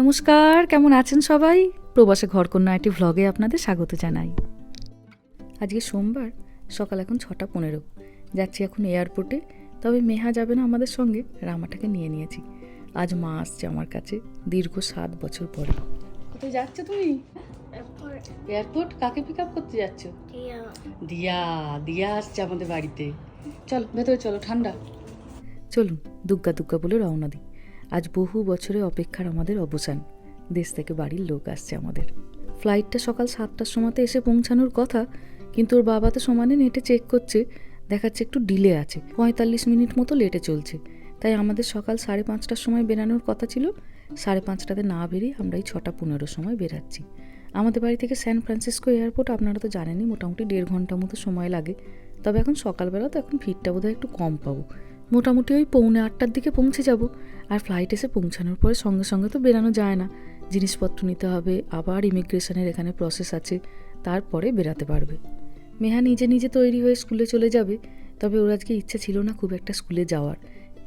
নমস্কার, কেমন আছেন সবাই? প্রবাসে ঘরকন্যা একটি ভ্লগে আপনাদের স্বাগত জানাই। আজকে সোমবার, সকাল এখন 6:15। যাচ্ছি এখন এয়ারপোর্টে। তবে মেহা যাবে না আমাদের সঙ্গে, রামাটাকে নিয়ে নিয়েছি। আজ মা আসছে আমার কাছে দীর্ঘ 7 বছর পরে। কোথায় যাচ্ছ তুমি? এয়ারপোর্ট। কাকে পিক আপ করতে যাচ্ছ? দিয়া। দিয়া আসছে আমাদের বাড়িতে। চলো ভেতরে চলো, ঠান্ডা। চলুন দুগ্গা দুগ্গা বলে রওনা দিই। আজ বহু বছরের অপেক্ষার আমাদের অবসান। দেশ থেকে বাড়ির লোক আসছে আমাদের। ফ্লাইটটা সকাল 7টার সময়তে এসে পৌঁছানোর কথা, কিন্তু ওর বাবা তো সমানে নেটে চেক করছে, দেখাচ্ছে একটু ডিলে আছে, 45 মিনিট মতো লেটে চলছে। তাই আমাদের সকাল 5:30টার সময় বেরানোর কথা ছিল। 5:30টাতে না বেরিয়ে আমরা এই 6:15 সময় বেরাচ্ছি। আমাদের বাড়ি থেকে স্যান ফ্রান্সিসকো এয়ারপোর্ট আপনারা তো জানেনই, মোটামুটি 1.5 ঘন্টা মতো সময় লাগে। তবে এখন সকালবেলা তো এখন ভিড়টা বোধহয় একটু কম পাবো। মোটামুটি ওই 7:45টার দিকে পৌঁছে যাব। আর ফ্লাইট এসে পৌঁছানোর পরে সঙ্গে সঙ্গে তো বেরানো যায় না, জিনিসপত্র নিতে হবে, আবার ইমিগ্রেশনের এখানে প্রসেস আছে, তারপরে বেরাতে পারবে। মেহা নিজে নিজে তৈরি হয়ে স্কুলে চলে যাবে। তবে ওর আজকে ইচ্ছা ছিল না খুব একটা স্কুলে যাওয়ার।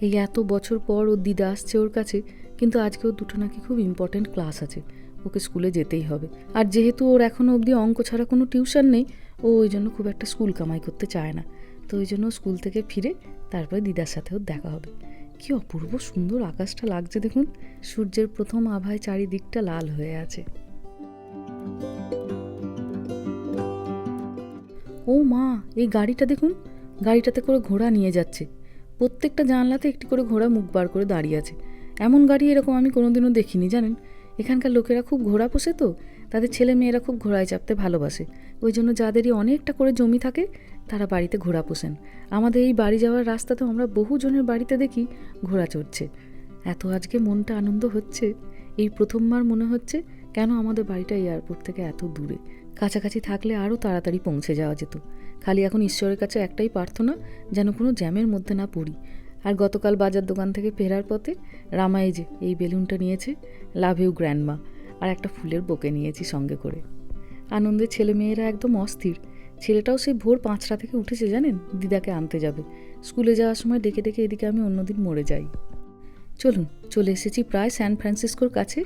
এই এত বছর পর ওর দিদা আসছে ওর কাছে, কিন্তু আজকে ওর দুটো নাকি খুব ইম্পর্টেন্ট ক্লাস আছে, ওকে স্কুলে যেতেই হবে। আর যেহেতু ওর এখনও অবধি অঙ্ক ছাড়া কোনো টিউশন নেই, ও ওই জন্য খুব একটা স্কুল কামাই করতে চায় না। তো ওই জন্য স্কুল থেকে ফিরে তারপরে দিদার সাথেও দেখা হবে। কি অপূর্ব সুন্দর আকাশটা লাগছে দেখুন, সূর্যের প্রথম আভায় চারিদিকটা লাল হয়ে আছে। ও মা, এই গাড়িটা দেখুন, গাড়িটাতে করে ঘোড়া নিয়ে যাচ্ছে। প্রত্যেকটা জানলাতে একটি করে ঘোড়া মুখ বার করে দাঁড়িয়ে আছে। এমন গাড়ি এরকম আমি কোনোদিনও দেখিনি জানেন। এখানকার লোকেরা খুব ঘোড়া পোষে, তো তাদের ছেলে মেয়েরা খুব ঘোড়ায় চাপতে ভালোবাসে। ওই জন্য যাদেরই অনেকটা করে জমি থাকে তারা বাড়িতে ঘোড়া পোষেন। আমাদের এই বাড়ি যাওয়ার রাস্তাতেও আমরা বহু জনের বাড়িতে দেখি ঘোড়া চড়ছে। এত আজকে মনটা আনন্দ হচ্ছে, এই প্রথমবার মনে হচ্ছে কেন আমাদের বাড়িটা এয়ারপোর্ট থেকে এত দূরে। কাছাকাছি থাকলে আরও তাড়াতাড়ি পৌঁছে যাওয়া যেত। খালি এখন ঈশ্বরের কাছে একটাই প্রার্থনা, যেন কোনো জ্যামের মধ্যে না পড়ি। আর গতকাল বাজার দোকান থেকে ফেরার পথে রামা এই বেলুনটা নিয়েছে, লাভ ইউ গ্র্যান্ডমা, আর একটা ফুলের বোকে নিয়েছি সঙ্গে করে। আনন্দে ছেলে মেয়েরা একদম অস্থির। ছেলেটাও সেই ভোর 5টা থেকে উঠেছে জানেন, দিদাকে আনতে যাবে। স্কুলে যাওয়ার সময় ডেকে ডেকে এদিকে আমি অন্যদিন মরে যাই। চলুন, চলে এসেছি প্রায় স্যান ফ্রান্সিসকোর কাছে।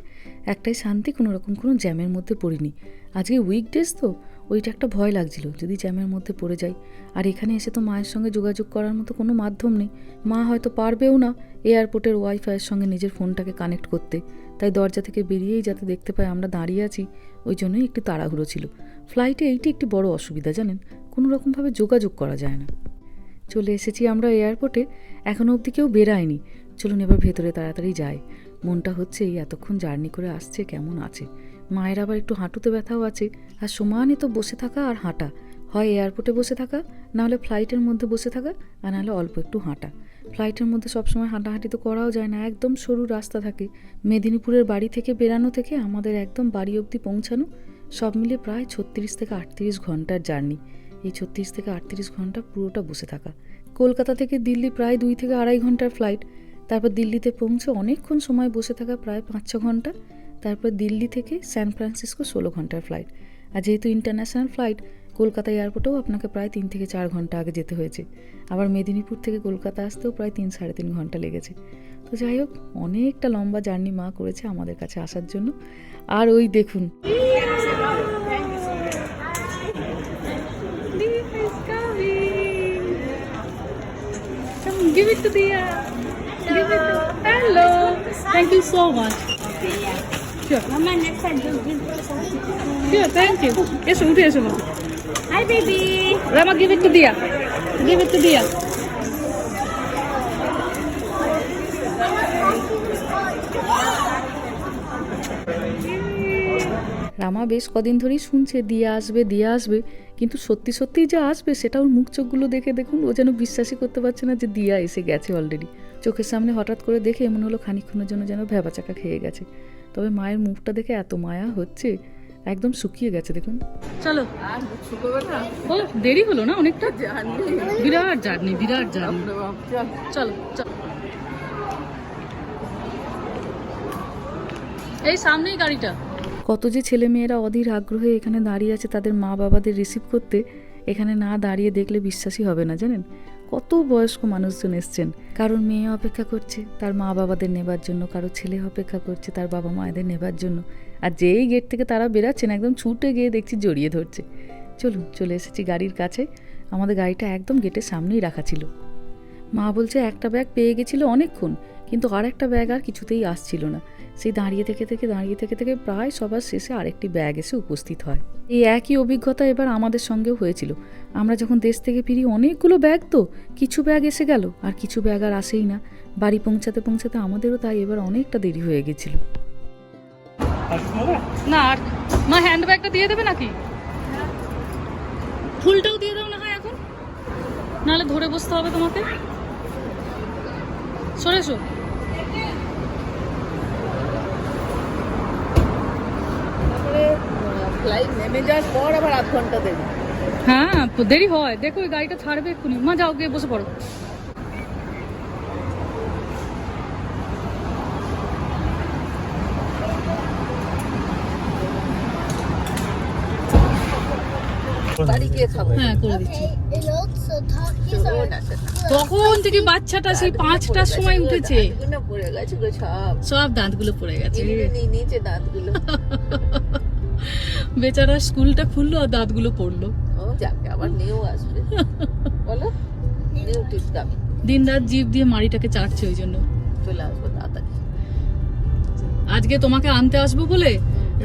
একটাই শান্তি, কোনো রকম কোনো জ্যামের মধ্যে পড়িনি। আজকে উইকডেজ তো, ওইটা একটা ভয় লাগছিল যদি জ্যামের মধ্যে পড়ে যাই। আর এখানে এসে তো মায়ের সঙ্গে যোগাযোগ করার মতো কোনো মাধ্যম নেই। মা হয়তো পারবেও না এয়ারপোর্টের ওয়াইফাইয়ের সঙ্গে নিজের ফোনটাকে কানেক্ট করতে। তাই দরজা থেকে বেরিয়েই যাতে দেখতে পায় আমরা দাঁড়িয়ে আছি, ওই জন্যই একটু তাড়াহুড়ো ছিল। ফ্লাইটে এইটি একটি বড় অসুবিধা জানেন, কোনো রকমভাবে যোগাযোগ করা যায় না। চলে এসেছি আমরা এয়ারপোর্টে, এখনও অবধি কেউ বেরায়নি। চলুন এবার ভেতরে তাড়াতাড়ি যাই। মনটা হচ্ছে এই এতক্ষণ জার্নি করে আসছে কেমন আছে। মায়ের আবার একটু হাঁটুতে ব্যথাও আছে। আর সমানই তো বসে থাকা আর হাঁটা, হয় এয়ারপোর্টে বসে থাকা, নাহলে ফ্লাইটের মধ্যে বসে থাকা, আর নাহলে অল্প একটু হাঁটা। ফ্লাইটের মধ্যে সবসময় হাঁটাহাঁটি তো করাও যায় না, একদম সরু রাস্তা থাকে। মেদিনীপুরের বাড়ি থেকে বেরানো থেকে আমাদের একদম বাড়ি অবধি পৌঁছানো সব মিলে প্রায় 36 থেকে 38 ঘন্টার জার্নি। এই 36 থেকে 38 ঘন্টা পুরোটা বসে থাকা। কলকাতা থেকে দিল্লি প্রায় 2 থেকে 2.5 ঘন্টার ফ্লাইট। তারপর দিল্লিতে পৌঁছে অনেকক্ষণ সময় বসে থাকা, প্রায় 5-6 ঘন্টা। তারপর দিল্লি থেকে স্যান ফ্রান্সিসকো 16 ঘন্টার ফ্লাইট। আর যেহেতু ইন্টারন্যাশনাল ফ্লাইট, কলকাতা এয়ারপোর্টেও আপনাকে প্রায় 3 থেকে 4 ঘন্টা আগে যেতে হয়েছে। আবার মেদিনীপুর থেকে কলকাতা আসতেও প্রায় 3-3.5 ঘন্টা লেগেছে। তো যাই হোক, অনেকটা লম্বা জার্নি মা করেছে আমাদের কাছে আসার জন্য। আর ওই দেখুন, give it to Dia. Give it to. Hello. Thank you so much. Sure. Mama, next time don't give something. Sure, thank you. Eso, uঠে এসো মা। Hi, baby. Rama, give it to Dia. Give it to Dia. রামা বেশ কদিন ধরেই শুনছে দিয়া আসবে দিয়া আসবে, কিন্তু সত্যি সত্যিই যে আসবে সেটা ওর মুখ চোখগুলো দেখে দেখুন, ও যেন বিশ্বাসই করতে পারছে না যে দিয়া এসে গেছে অলরেডি। চোখের সামনে হঠাৎ করে দেখে এমন হলো খানিকক্ষণের জন্য যেন ভ্যাবাচাকা খেয়ে গেছে। তবে মায়ের মুখটা দেখে এত মায়া হচ্ছে, একদম শুকিয়ে গেছে দেখুন। চলো, ও দেরি হলো না অনেকটা, বিরাট জার্নি বিরাট জার্নি। চলো চলো, এই সামনেই গাড়িটা। কত যে ছেলে মেয়েরা অধীর আগ্রহে এখানে দাঁড়িয়ে আছে তাদের মা বাবাদের রিসিভ করতে। এখানে না দাঁড়িয়ে দেখলে বিশ্বাসই হবে না জানেন, কত বয়স্ক মানুষজন এসছেন। কারোর মেয়ে অপেক্ষা করছে তার মা বাবাদের নেবার জন্য, কারো ছেলে অপেক্ষা করছে তার বাবা মায়েদের নেবার জন্য। আর যেই গেট থেকে তারা বেরাচ্ছেন একদম ছুটে গিয়ে দেখছি জড়িয়ে ধরছে। চলুন, চলে এসেছি গাড়ির কাছে। আমাদের গাড়িটা একদম গেটের সামনেই রাখা ছিল। মা বলছে একটা ব্যাগ পেয়ে গেছিলো অনেকক্ষণ, কিন্তু আর একটা ব্যাগ আর কিছুতেই আসছিল না। সেই দাঁড়িয়ে থেকে প্রায় সবার শেষে আরেকটি ব্যাগ এসে উপস্থিত হয়। এই একই অভিজ্ঞতা এবার আমাদের সঙ্গেও হয়েছিল। আমরা যখন দেশ থেকে ফিরি অনেকগুলো ব্যাগ, তো কিছু ব্যাগ এসে গেল আর কিছু ব্যাগ আর আসেই না। বাড়ি পৌঁছাতে আমাদেরও তাই এবার অনেকটা দেরি হয়ে গেছিল। না আর মা হ্যান্ড ব্যাগটা দিয়ে দেবে নাকি? ফুলটাও দিয়ে দাও না হয় এখন, নাহলে ধরে বসতে হবে তোমাকে। সরে এসো। ফ্লাইট নেমে যাওয়ার পর আবার আধ ঘন্টা দেরি। হ্যাঁ দেরি হয়, দেখো ওই গাড়িটা ছাড়বে এক্ষুনি। মা যাও গিয়ে বসে পড়ো। হ্যাঁ করে দিচ্ছি। তখন থেকে বাচ্চাটা সেই 5টার সময় উঠেছে, সব দাঁতগুলো পড়ে গেছে। বেচারা স্কুলটা খুললো আর দাঁতগুলো পড়লো। দিন রাত জিভ দিয়ে মাড়িটাকে চাটছে, ওই জন্য আজকে তোমাকে আনতে আসবো বলে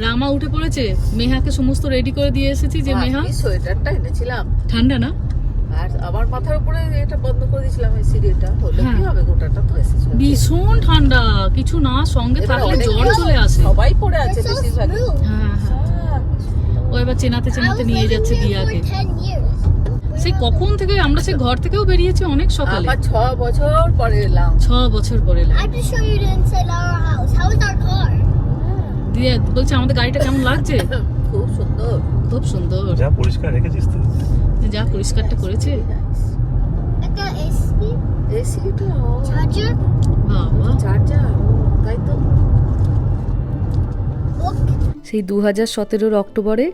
রামা উঠে পড়েছে। মেহাকে সমস্ত রেডি করে দিয়ে এসেছি যে মেহা সোয়েটারটা এনেছিলাম, ঠান্ডা না, আর আমার মাথার উপরে এটা বন্ধ করে দিয়েছিলাম এই সিরিটা, হলো কি হবে, গোটাটা তো এসেছে। ভীষণ ঠান্ডা, কিছু না সঙ্গে থাকলে জ্বর চলে আসে। সবাই পড়ে আছে বেশিরভাগ। হ্যাঁ হ্যাঁ, ও এবার চেনাতে নিয়ে যাচ্ছে দিয়াকে। সেই কখন থেকে আমরা সেই ঘর থেকেও বেরিয়েছি অনেক সকালে। 6 বছর পরে এলাম। 6 বছর পরে এলাম। দিয়ে বলছে আমাদের গাড়িটা কেমন লাগছে? খুব সুন্দর, খুব সুন্দর। যা পরিষ্কার রেখেছিস তুই, যা পরিষ্কারটা করেছে। বাবা চার্জার, তাই তো। সেই 2017 অক্টোবরে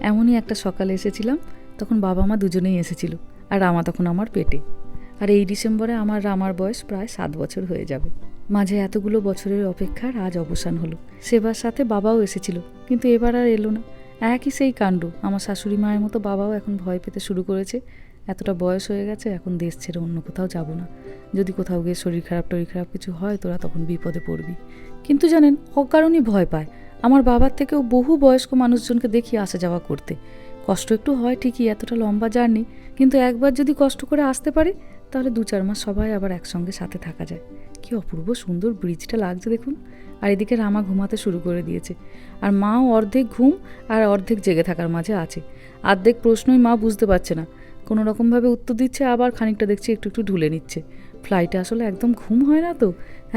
এমনই একটা সকালে এসেছিলাম। তখন বাবা মা দুজনেই এসেছিল, আর রামা তখন আমার পেটে। আর এই ডিসেম্বরে আমার রামার বয়স প্রায় 7 বছর হয়ে যাবে। মাঝে এতগুলো বছরের অপেক্ষার আজ অবসান হলো। সেবার সাথে বাবাও এসেছিল, কিন্তু এবার আর এলো না। একই সেই কাণ্ড। আমার শাশুড়ি মায়ের মতো বাবাও এখন ভয় পেতে শুরু করেছে। এতটা বয়স হয়ে গেছে, এখন দেশ ছেড়ে অন্য কোথাও যাব না। যদি কোথাও গিয়ে শরীর খারাপ কিছু হয়, তোরা তখন বিপদে পড়বি। কিন্তু জানেন, অকারণই ভয় পায়। আমার বাবার থেকেও বহু বয়স্ক মানুষজনকে দেখি আসা যাওয়া করতে। কষ্ট একটু হয় ঠিকই, এতটা লম্বা জার্নি, কিন্তু একবার যদি কষ্ট করে আসতে পারে তাহলে 2-4 মাস সবাই আবার একসঙ্গে সাথে থাকা যায়। কি অপূর্ব সুন্দর ব্রিজটা লাগছে দেখুন। আর এদিকে রামা ঘুমাতে শুরু করে দিয়েছে, আর মাও অর্ধেক ঘুম আর অর্ধেক জেগে থাকার মাঝে আছে। অর্ধেক প্রশ্নই মা বুঝতে পারছে না, কোনো রকমভাবে উত্তর দিচ্ছে, আবার খানিকটা দেখছি একটু ঢুলে নিচ্ছে। ফ্লাইটে আসলে একদম ঘুম হয় না তো,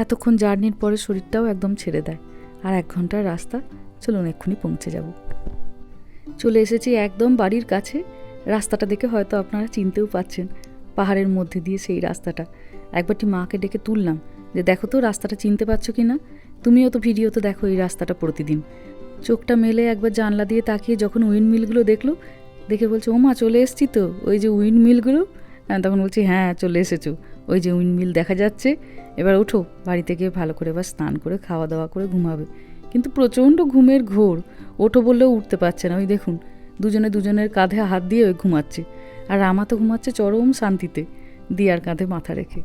এতক্ষণ জার্নির পরে শরীরটাও একদম ছেড়ে দেয়। আর 1 ঘন্টার রাস্তা, চলুন এক্ষুনি পৌঁছে যাব। চলে এসেছি একদম বাড়ির কাছে। রাস্তাটা দেখে হয়তো আপনারা চিনতেও পাচ্ছেন, পাহাড়ের মধ্যে দিয়ে সেই রাস্তাটা। একবারটি মাকে ডেকে তুললাম যে দেখো তো রাস্তাটা চিনতে পারছো কি না, তুমিও তো ভিডিওতে দেখো এই রাস্তাটা প্রতিদিন। চোখটা মেলে একবার জানলা দিয়ে তাকিয়ে যখন উইন্ড মিলগুলো দেখলো, দেখে বলছে ও মা চলে এসছি তো, ওই যে উইন্ড মিলগুলো। তখন বলছি হ্যাঁ চলে এসেছো, ওই যে উইন্ড মিল দেখা যাচ্ছে। এবার ওঠো, বাড়িতে গিয়ে ভালো করে এবার স্নান করে খাওয়া দাওয়া করে ঘুমাবে। কিন্তু প্রচণ্ড ঘুমের ঘোর, ওঠো বললেও উঠতে পারছে না। ওই দেখুন দুজনের কাঁধে হাত দিয়ে ওই ঘুমাচ্ছে, আর রামা তো ঘুমাচ্ছে চরম শান্তিতে দিয়ার কাঁধে মাথা রেখে।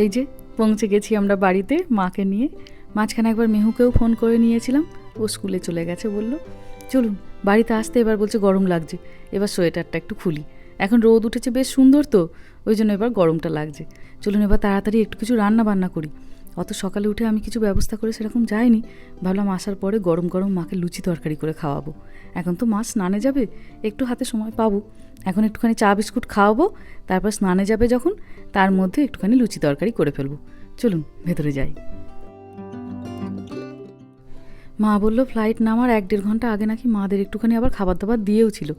এই যে পৌঁছে গেছি আমরা বাড়িতে মাকে নিয়ে। মাঝখানে একবার মেহুকেও ফোন করে নিয়েছিলাম, ও স্কুলে চলে গেছে বলল। চলুন বাড়িতে আসতে এবার বলছে গরম লাগছে, এবার সোয়েটারটা একটু খুলি। এখন রোদ উঠেছে বেশ সুন্দর, তো ওই জন্য এবার গরমটা লাগছে। চলুন এবার তাড়াতাড়ি একটু কিছু রান্না বান্না করি। অত সকালে উঠে আমি কিছু ব্যবস্থা করে সেরকম যাইনি, ভাবলাম আসার পরে গরম গরম মাকে লুচি তরকারি করে খাওয়াবো। এখন তো মা স্নানে যাবে, একটু হাতে সময় পাবো। এখন একটুখানি চা বিস্কুট খাওয়াবো, তারপর স্নানে যাবে যখন, তার মধ্যে একটুখানি লুচি তরকারি করে ফেলবো। চলুন ভেতরে যাই। মা বলল ফ্লাইট নামার 1-1.5 ঘন্টা আগে নাকি মাদের একটুখানি আবার খাবার দাবার দিয়েও ছিল।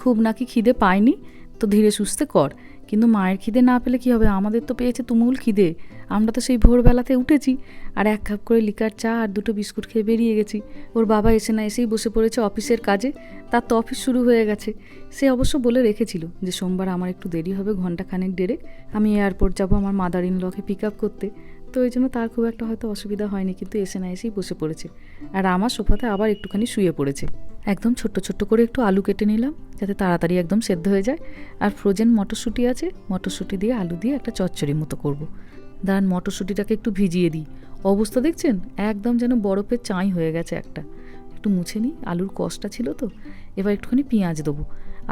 খুব নাকি খিদে পায়নি, তো ধীরে সুস্থে কর, কিন্তু মায়ের খিদে না পেলে কি হবে, আমাদের তো পেয়েছে তুমুল খিদে। আমরা তো সেই ভোরবেলাতে উঠেছি আর 1 কাপ করে লিকার চা আর 2টো বিস্কুট খেয়ে বেরিয়ে গেছি। ওর বাবা এসে না এসেই বসে পড়েছে অফিসের কাজে, তার তো অফিস শুরু হয়ে গেছে। সে অবশ্য বলে রেখেছিল যে সোমবার আমার একটু দেরি হবে, ঘন্টাখানেক দেরে আমি এয়ারপোর্ট যাব আমার মাদার ইন লকে পিক আপ করতে। তো ওই জন্য তার খুব একটা হয়তো অসুবিধা হয়নি, কিন্তু এসে না এসেই বসে পড়েছে। আর আমার সোফাতে আবার একটুখানি শুয়ে পড়েছে। একদম ছোট্ট ছোট্ট করে একটু আলু কেটে নিলাম যাতে তাড়াতাড়ি একদম সেদ্ধ হয়ে যায়। আর ফ্রোজেন মটরশুঁটি আছে, মটরশুঁটি দিয়ে আলু দিয়ে একটা চচ্চড়ি মতো করব। দাঁড়ান মটরশুঁটিটাকে একটু ভিজিয়ে দিই। অবস্থা দেখছেন একদম যেন বরফের চাঁই হয়ে গেছে একটা। একটু মুছে নিই, আলুর কষটা ছিল তো। এবার একটুখানি পেঁয়াজ দেবো।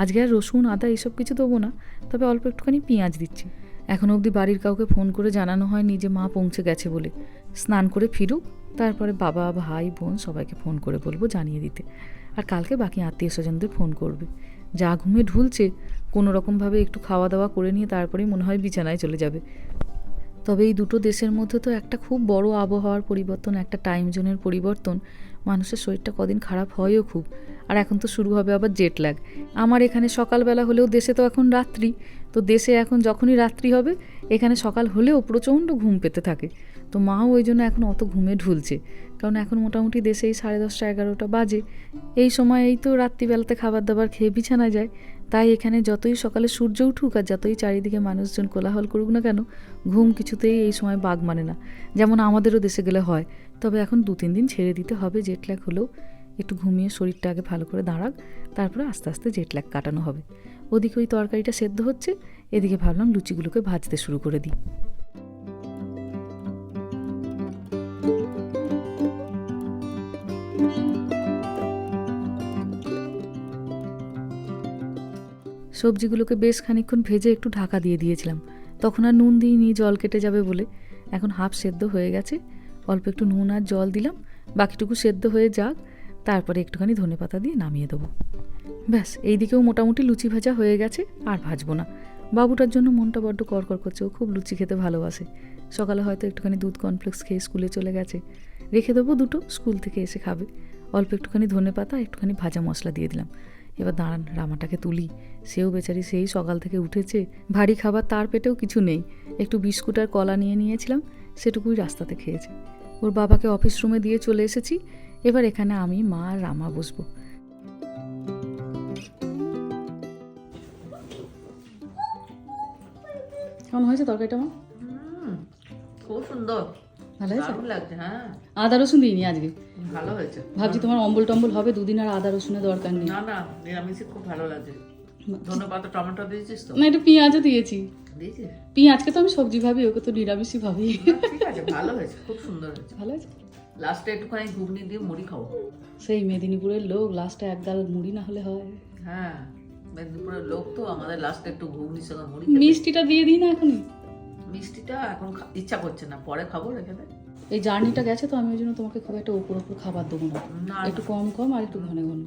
আজকে আর রসুন আদা এইসব কিছু দেবো না, তবে অল্প একটুখানি পেঁয়াজ দিচ্ছি। এখনও অবধি বাড়ির কাউকে ফোন করে জানানো হয়নি যে মা পৌঁছে গেছে বলে। স্নান করে ফিরুক, তারপরে বাবা ভাই বোন সবাইকে ফোন করে বলবো জানিয়ে দিতে। আর কালকে বাকি আত্মীয় স্বজনদের ফোন করবে। যা ঘুমে ঢুলছে, কোনো রকমভাবে একটু খাওয়া দাওয়া করে নিয়ে তারপরেই মনে হয় বিছানায় চলে যাবে। তবে এই দুটো দেশের মধ্যে তো একটা খুব বড় আবহাওয়ার পরিবর্তন, একটা টাইম জোনের পরিবর্তন। মানুষের শরীরটা কদিন খারাপ হয়ও খুব। আর এখন তো শুরু হবে আবার জেট ল্যাগ। আমার এখানে সকালবেলা হলেও দেশে তো এখন রাত্রি, তো দেশে এখন যখনই রাত্রি হবে এখানে সকাল হলেও প্রচণ্ড ঘুম পেতে থাকে। তো মাও ওই জন্য এখন অত ঘুমে ঢুলছে, কারণ এখন মোটামুটি দেশে এই 10:30 11টা বাজে। এই সময় এই তো রাত্রিবেলাতে খাবার দাবার খেয়ে বিছানায় যায়। তাই এখানে যতই সকালে সূর্য উঠুক আর যতই চারিদিকে মানুষজন কোলাহল করুক না কেন, ঘুম কিছুতেই এই সময় বাগ মানে না, যেমন আমাদেরও দেশে গেলে হয়। তবে এখন 2-3 দিন ছেড়ে দিতে হবে, জেটল্যাগ হলেও একটু ঘুমিয়ে শরীরটা আগে ভালো করে দাঁড়াক, তারপরে আস্তে আস্তে জেটল্যাগ কাটানো হবে। ওদিকে ওই তরকারিটা সেদ্ধ হচ্ছে, এদিকে ভাবলাম লুচিগুলোকে ভাজতে শুরু করে দিই। সবজিগুলোকে বেশ খানিকক্ষণ ভেজে একটু ঢাকা দিয়ে দিয়েছিলাম, তখন আর নুন দিইনি জল কেটে যাবে বলে। এখন হাফ সেদ্ধ হয়ে গেছে, অল্প একটু নুন আর জল দিলাম, বাকিটুকু সেদ্ধ হয়ে যাক, তারপরে একটুখানি ধনেপাতা দিয়ে নামিয়ে দেবো। ব্যাস এইদিকেও মোটামুটি লুচি ভাজা হয়ে গেছে, আর ভাজবো না। বাবুটার জন্য মনটা বড্ড করকর করছে, ও খুব লুচি খেতে ভালোবাসে। সকালে হয়তো একটুখানি দুধ কর্নফ্লেক্স খেয়ে স্কুলে চলে গেছে, রেখে দেবো 2টো, স্কুল থেকে এসে খাবে। অল্প একটুখানি ধনেপাতা একটুখানি ভাজা মশলা দিয়ে দিলাম। এবার দাঁড়ান রামাটাকে তুলি, সেও বেচারি সেই সকাল থেকে উঠেছে, ভারী খাবার তার পেটেও কিছু নেই। একটু বিস্কুট আর কলা নিয়ে নিয়েছিলাম, সেটুকুই রাস্তাতে খেয়েছে। ওর বাবাকে অফিস রুমে দিয়ে চলে এসেছি। এবার এখানে আমি মা আর রামা বসবো। কেমন হয়েছে তরকারিটা মা? খুব সুন্দর, ভালো হয়েছে? দারুণ লাগছে। হ্যাঁ, আদা রসুন দিইনি আজকে, ভালো হয়েছে। ভাবছি তোমার অম্বল টম্বল হবে, 2 দিন আর আদা রসুনের দরকার নেই। না না, নিরামিষে খুব ভালো লাগছে। ধনেপাতা টমেটো দিয়েছিস তো? না, একটু পেঁয়াজও দিয়েছি। দিয়েছিস? পেঁয়াজকে তো আমি সবজি ভাবি, ওকে তো নিরামিষই ভাবি। না, ঠিক আছে, ভালো হয়েছে, খুব সুন্দর হয়েছে। ভালো আছে। লাস্টে একটুখানি ঘুগনি দিয়ে মুড়ি খাও। সেই মেদিনীপুরের লোক, লাস্টে এক গাল মুড়ি না হলে হয়? হ্যাঁ, মেদিনীপুরের লোক তো, আমাদের লাস্টে একটু ঘুগনির সঙ্গে মুড়ি খেতে। মিষ্টিটা দিয়ে দিই না এখনই? মিষ্টিটা এখন ইচ্ছা করছে না, পরে খাবো, রেখে দে। এই জার্নিটা গেছে তো, আমি ওই জন্য তোমাকে খুব একটা ওপর খাবার দেবো না, না, একটু কম কম আর একটু ঘন ঘন।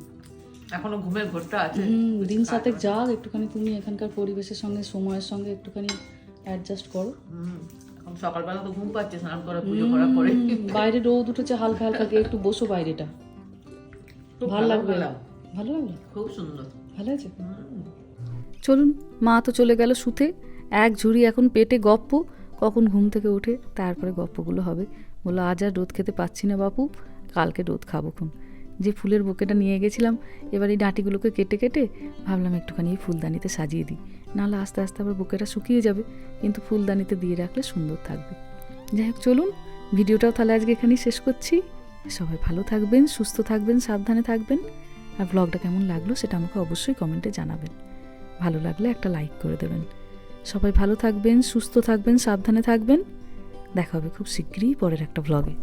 এখনো ঘুমের ঘোরটা আছে। দিন সাতেক যাক, একটুখানি তুমি এখানকার পরিবেশের সঙ্গে সময়ের সঙ্গে একটুখানি অ্যাডজাস্ট করো। এখন সকালবেলা তো ঘুম পাচ্ছে, স্নান করে পুজো করার পরে। বাইরে রোদ উঠেছে হালকা হালকা, গিয়ে একটু বসো বাইরেটা, ভালো লাগবে। ভালো লাগলো, খুব সুন্দর, ভালো আছে। চলুন, মা তো চলে গেল শুতে, এক ঝুড়ি এখন পেটে গপ্প, কখন ঘুম থেকে উঠে তারপরে গপ্পগুলো হবে। বললো আজ আর রোদ খেতে পাচ্ছি না বাপু, কালকে রোদ খাবো খুন। যে ফুলের বুকেটা নিয়ে গেছিলাম, এবার এই ডাঁটিগুলোকে কেটে কেটে ভাবলাম একটুখানি এই ফুলদানিতে সাজিয়ে দিই, নাহলে আস্তে আস্তে আবার বুকেটা শুকিয়ে যাবে, কিন্তু ফুলদানিতে দিয়ে রাখলে সুন্দর থাকবে। যাই হোক চলুন, ভিডিওটাও তাহলে আজকে এখানেই শেষ করছি। সবাই ভালো থাকবেন, সুস্থ থাকবেন, সাবধানে থাকবেন। আর ব্লগটা কেমন লাগলো সেটা আমাকে অবশ্যই কমেন্টে জানাবেন। ভালো লাগলে একটা লাইক করে দেবেন। সবাই ভালো থাকবেন, সুস্থ থাকবেন, সাবধানে থাকবেন। দেখা হবে খুব শীঘ্রই পরের একটা ব্লগে।